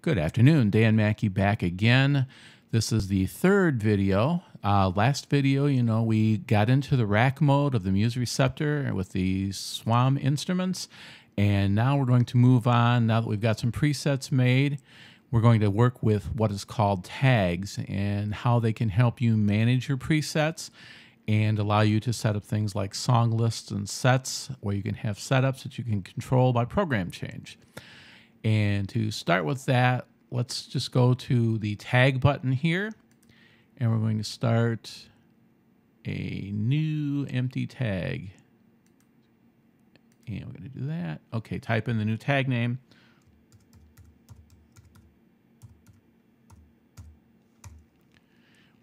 Good afternoon, Dan Mackey back again. This is the third video. Last video, we got into the rack mode of the Muse receptor with the SWAM instruments, and now we're going to move on. Now that we've got some presets made, we're going to work with what is called tags and how they can help you manage your presets and allow you to set up things like song lists and sets, where you can have setups that you can control by program change. And to start with that, let's just go to the tag button here, and we're going to start a new empty tag. And we're going to do that. Okay, type in the new tag name.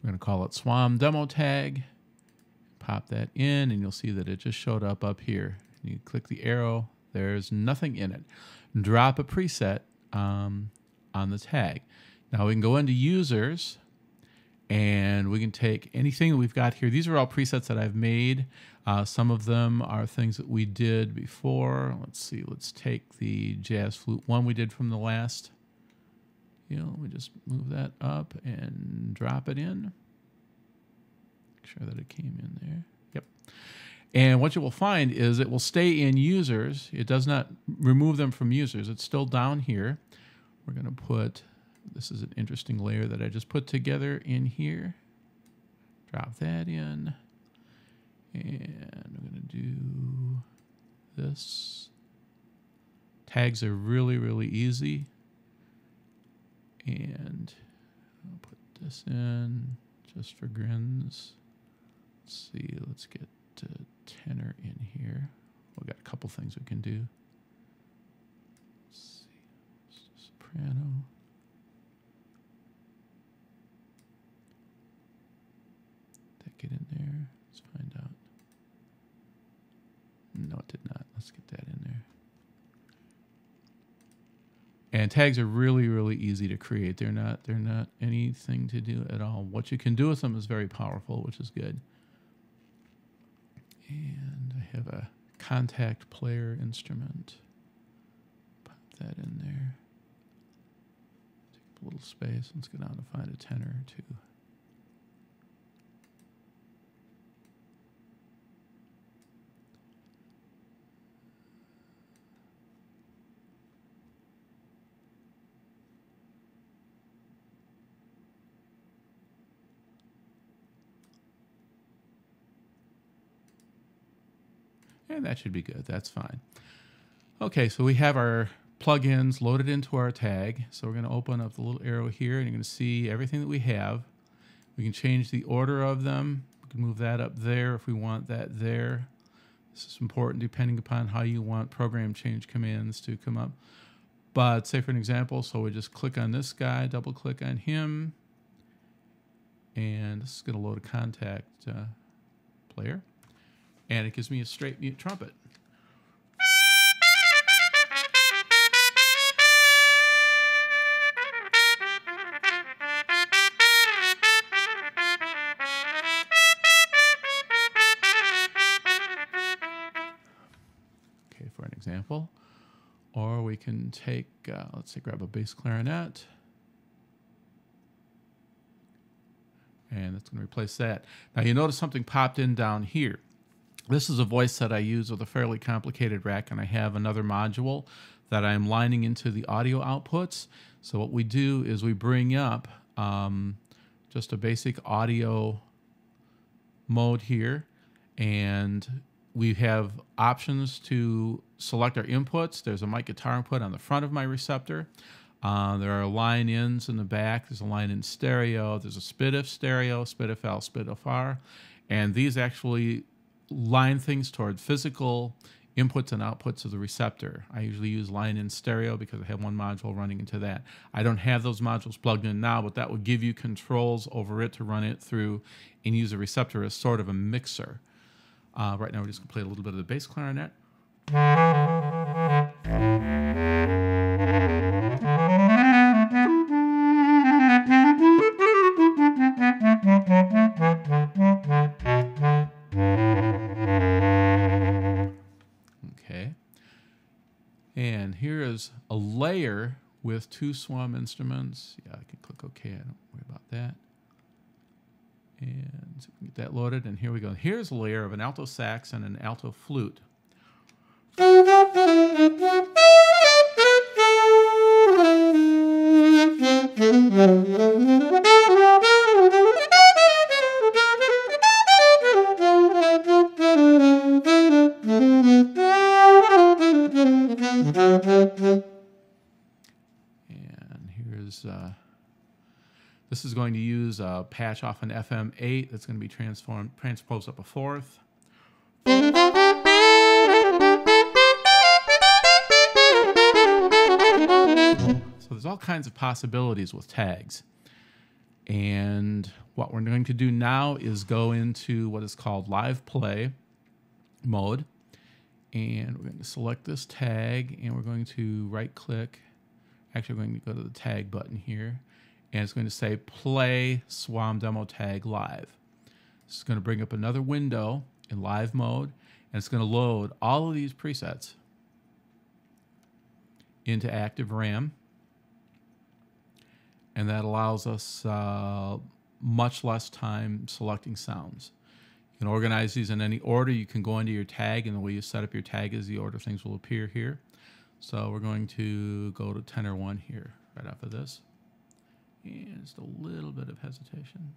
We're going to call it SWAM Demo Tag. Pop that in, and you'll see that it just showed up here. You click the arrow. There's nothing in it. Drop a preset on the tag. Now we can go into users, and we can take anything that we've got here. These are all presets that I've made. Some of them are things that we did before. Let's see. Let's take the jazz flute one we did from the last. We just move that up and drop it in. Make sure that it came in there. Yep. And what you will find is it will stay in users. It does not remove them from users. It's still down here. We're going to put, this is an interesting layer that I just put together in here. Drop that in. And I'm going to do this. Tags are really, really easy. And I'll put this in just for grins. Let's see, let's get tenor in here. We've got a couple things we can do. Let's see, soprano. Did that get in there? Let's find out. No, it did not. Let's get that in there. And tags are really, really easy to create. They're not anything to do at all. What you can do with them is very powerful, which is good. And I have a contact player instrument. Pop that in there. Take up a little space. Let's go down to find a tenor or two. And that should be good. That's fine. Okay, so we have our plugins loaded into our tag. So we're going to open up the little arrow here, and you're going to see everything that we have. We can change the order of them. We can move that up there if we want that there. This is important depending upon how you want program change commands to come up. But say for an example, so we just click on this guy, double click on him, and this is going to load a contact player. And it gives me a straight mute trumpet. Okay, for an example. Or we can take, let's say, grab a bass clarinet. And that's going to replace that. Now you notice something popped in down here. This is a voice that I use with a fairly complicated rack, and I have another module that I'm lining into the audio outputs. So what we do is we bring up just a basic audio mode here, and we have options to select our inputs. There's a mic guitar input on the front of my receptor. There are line ins in the back. There's a line in stereo. There's a SPDIF stereo, SPDIF L, SPDIF R, and these actually line things toward physical inputs and outputs of the receptor. I usually use line in stereo because I have one module running into that. I don't have those modules plugged in now, but that would give you controls over it to run it through and use the receptor as sort of a mixer. Right now we're just going to play a little bit of the bass clarinet. And here is a layer with 2 SWAM instruments. Yeah, I can click OK. I don't worry about that. And so we can get that loaded. And here we go. Here's a layer of an alto sax and an alto flute. And here's, this is going to use a patch off an FM8 that's going to be transposed up a fourth. So there's all kinds of possibilities with tags. And what we're going to do now is go into what is called live play mode. And we're going to select this tag, and we're going to right click. Actually, we're going to go to the tag button here, and it's going to say play SWAM demo tag live. This is going to bring up another window in live mode, and it's going to load all of these presets into active RAM. And that allows us much less time selecting sounds. You can organize these in any order. You can go into your tag, and the way you set up your tag is the order things will appear here. So we're going to go to tenor 1 here right after this. And just a little bit of hesitation.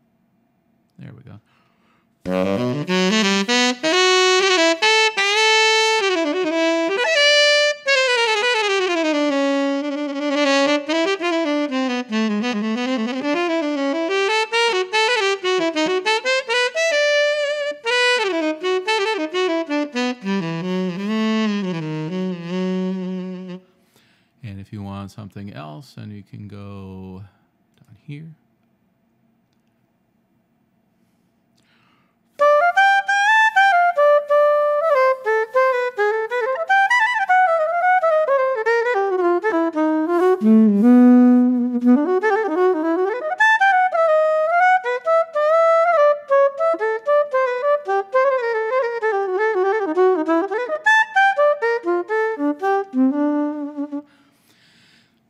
There we go. And if you want something else, then you can go down here.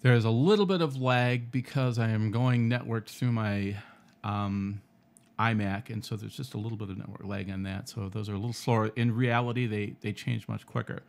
There's a little bit of lag because I am going networked through my iMac, and so there's just a little bit of network lag on that. So those are a little slower. In reality, they change much quicker.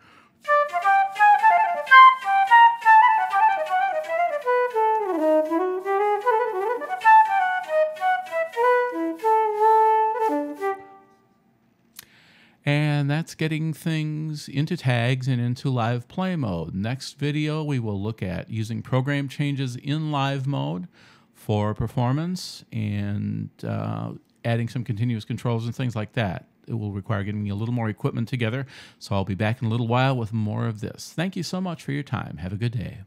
And that's getting things into tags and into live play mode. Next video, we will look at using program changes in live mode for performance and adding some continuous controls and things like that. It will require getting a little more equipment together. So I'll be back in a little while with more of this. Thank you so much for your time. Have a good day.